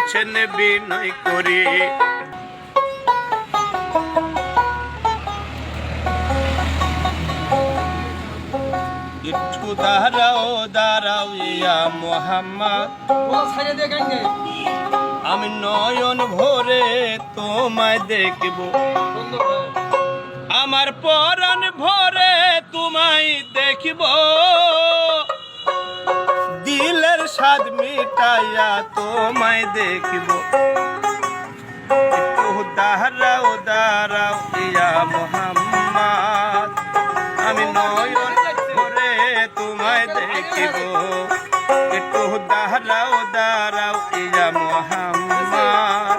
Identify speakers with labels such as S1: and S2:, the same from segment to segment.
S1: বলছেন বিনয় করে। একটু দাঁড়াও দাঁড়াও ইয়া মোহাম্মদ, আমি নয়ন ভরে তোমায় দেখব, আমার পরাণ ভরে তোমায় দেখব, দিলের স্বাদ মিটাইয়া তোমায় দেখব। একটু দাঁড়াও দাঁড়াও ইয়া মোহাম্মদ, আমি নয়ন ভরে তোমায় দেখব, একটু দাঁড়াও দাঁড়াও ইয়া মোহাম্মদ,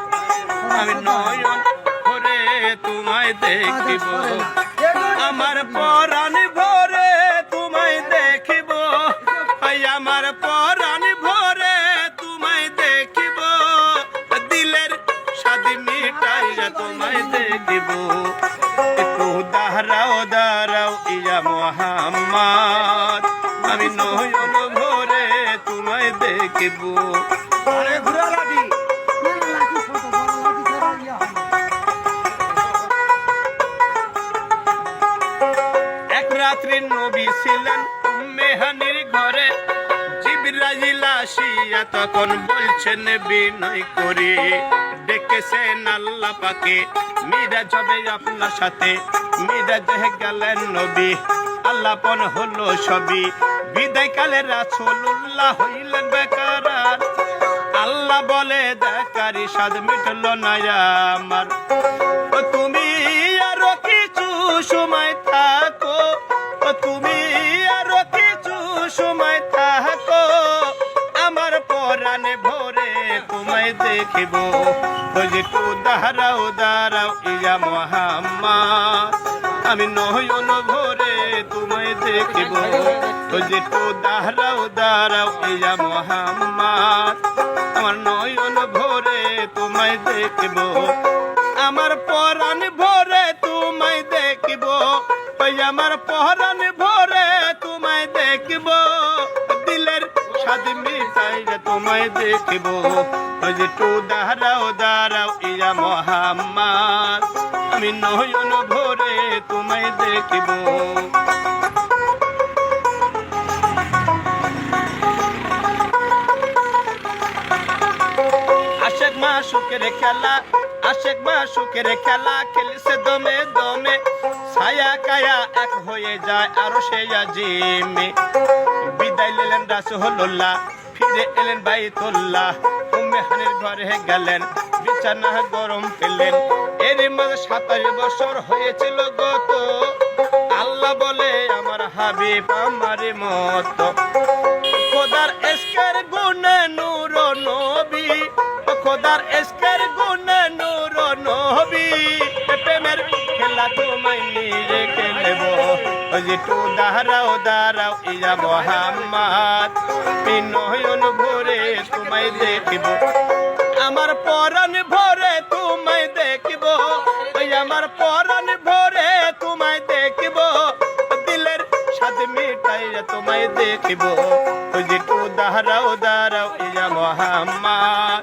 S1: আমি নয়ন ভরে তোমায় দেখব, আমার পরাণ ভরে তোমায় দেখব, আমার পরাণ ভরে তোমায় দেখব, দিলের স্বাদ মিটাইয়া তোমায় দেখব। একটু দাঁড়াও দাঁড়াও ইয়া মোহাম্মদ, আমি নয়ন ভরে তোমায় দেখব। এক রাত্রি নবী ছিলেন মেহানির ঘরে, জিবরাইল আসিয়া তখন বলছেন বিনয় করে, ডেকেছেন আল্লাহ পাকে, মিরাজ হবে আপনার সাথে। মিরাজ গেলেন নবী, আল্লাপন হলো সবই, বিদায় কালে রাসূলুল্লাহ হইলেন বেকারার। আল্লাহ বলে দেখারি স্বাদ মিটল না আমার, তুমি আরো কিছু সময় থাকো, তুমি আরো কিছু সময় থাকো, আমার পরাণে ভরে তোমায় দেখিব। একটু দাঁড়াও দাঁড়াও ইয়া মোহাম্মদ, আমি নয়ন ভরে তোমায় দেখিব। একটু দাঁড়াও দাঁড়াও ইয়া মোহাম্মদ, আমার নয়ন ভরে তোমায় দেখিব, আমার পরাণ ভরে তোমায় দেখিব, আমার পরাণ ভরে তোমায় দেখিব, দিলের স্বাদ মিটাইয়া তোমায় দেখিব। একটু দাঁড়াও দাঁড়াও ইয়া মোহাম্মদ, আমি নয়ন ভরে তোমায় দেখিব। আশেক মাশুকের খেলা, আশেক মাশুকের খেলা খেলছে দমে দমে, ছায়া কায়া এক হয়ে যায় আরো সে আজিমে। বিদায় নিলেন রাসূলুল্লাহ, ফিরে এলেন বাইতুল্লাহ, উম্মে হানির ঘরে গেলেন, বিছানা গরম পেলেন। এর মাঝে 27 বছর হয়েছিল গত, আল্লাহ বলে আমার হাবিব আমার মতো, খোদার ইশকের গুণে নূর নবী, খোদার ইশকের গুণে নূর নবী, প্রেমের খেলা তোমায় নিয়ে খেলব। একটু দাঁড়াও দাঁড়াও ইয়া মোহাম্মদ, আমি নয়ন ভরে তোমায় দেখিব, আমার পরাণ ভরে তোমায় দেখিব, আমার পরাণ ভরে তোমায় দেখিব, দিলের স্বাদ মিটাইয়া তোমায় দেখিব। একটু দাঁড়াও দাঁড়াও ইয়া মোহাম্মদ,